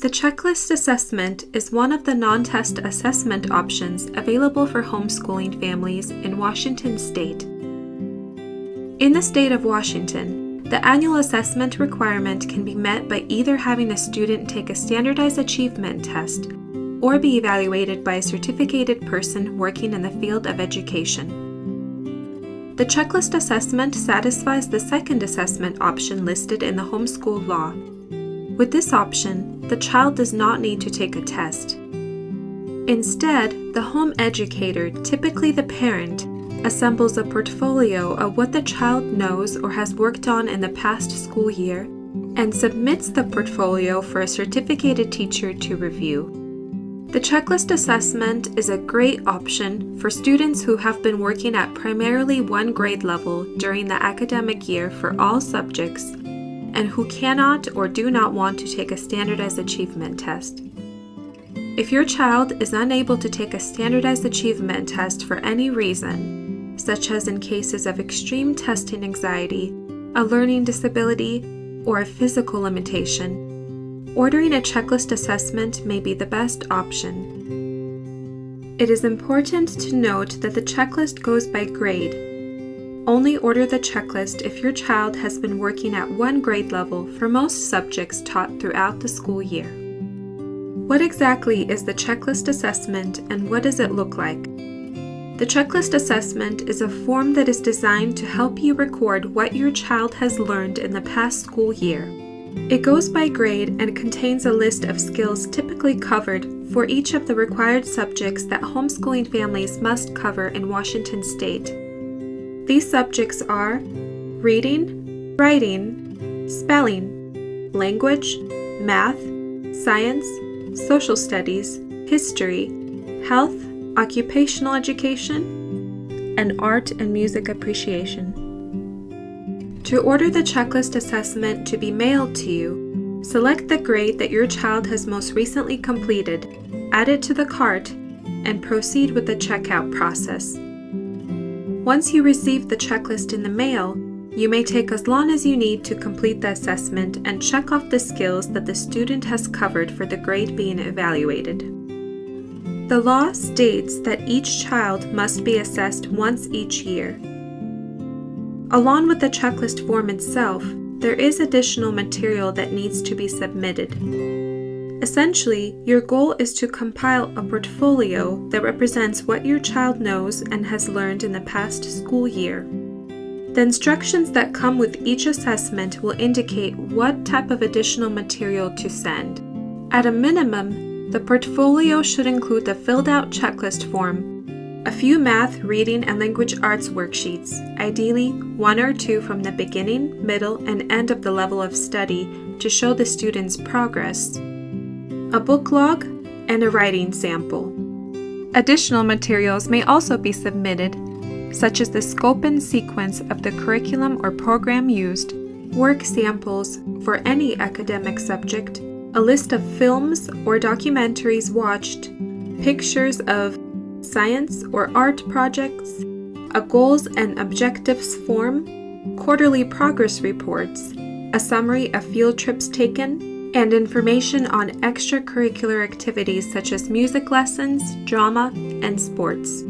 The checklist assessment is one of the non-test assessment options available for homeschooling families in Washington state. In the state of Washington, the annual assessment requirement can be met by either having a student take a standardized achievement test or be evaluated by a certificated person working in the field of education. The checklist assessment satisfies the second assessment option listed in the homeschool law. With this option, the child does not need to take a test. Instead, the home educator, typically the parent, assembles a portfolio of what the child knows or has worked on in the past school year and submits the portfolio for a certificated teacher to review. The checklist assessment is a great option for students who have been working at primarily one grade level during the academic year for all subjects and who cannot or do not want to take a standardized achievement test. If your child is unable to take a standardized achievement test for any reason, such as in cases of extreme testing anxiety, a learning disability, or a physical limitation, ordering a checklist assessment may be the best option. It is important to note that the checklist goes by grade. Only order the checklist if your child has been working at one grade level for most subjects taught throughout the school year. What exactly is the checklist assessment and what does it look like? The checklist assessment is a form that is designed to help you record what your child has learned in the past school year. It goes by grade and contains a list of skills typically covered for each of the required subjects that homeschooling families must cover in Washington state. These subjects are reading, writing, spelling, language, math, science, social studies, history, health, occupational education, and art and music appreciation. To order the checklist assessment to be mailed to you, select the grade that your child has most recently completed, add it to the cart, and proceed with the checkout process. Once you receive the checklist in the mail, you may take as long as you need to complete the assessment and check off the skills that the student has covered for the grade being evaluated. The law states that each child must be assessed once each year. Along with the checklist form itself, there is additional material that needs to be submitted. Essentially, your goal is to compile a portfolio that represents what your child knows and has learned in the past school year. The instructions that come with each assessment will indicate what type of additional material to send. At a minimum, the portfolio should include the filled-out checklist form, a few math, reading, and language arts worksheets, ideally 1 or 2 from the beginning, middle, and end of the level of study to show the student's progress, a book log, and a writing sample. Additional materials may also be submitted, such as the scope and sequence of the curriculum or program used, work samples for any academic subject, a list of films or documentaries watched, pictures of science or art projects, a goals and objectives form, quarterly progress reports, a summary of field trips taken, and information on extracurricular activities such as music lessons, drama, and sports.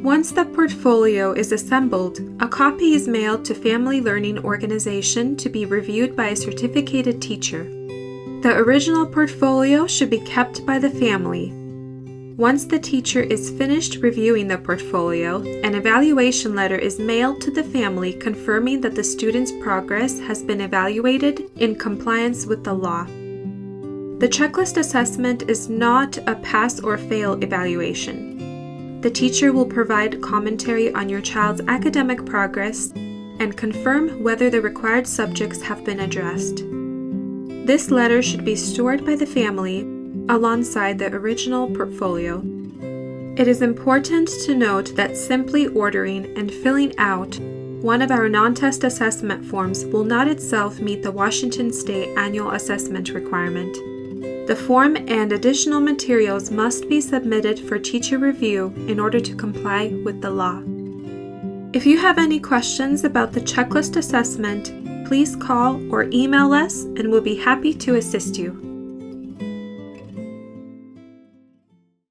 Once the portfolio is assembled, a copy is mailed to Family Learning Organization to be reviewed by a certificated teacher. The original portfolio should be kept by the family. Once the teacher is finished reviewing the portfolio, an evaluation letter is mailed to the family confirming that the student's progress has been evaluated in compliance with the law. The checklist assessment is not a pass or fail evaluation. The teacher will provide commentary on your child's academic progress and confirm whether the required subjects have been addressed. This letter should be stored by the family alongside the original portfolio. It is important to note that simply ordering and filling out one of our non-test assessment forms will not itself meet the Washington State Annual Assessment requirement. The form and additional materials must be submitted for teacher review in order to comply with the law. If you have any questions about the checklist assessment, please call or email us and we'll be happy to assist you.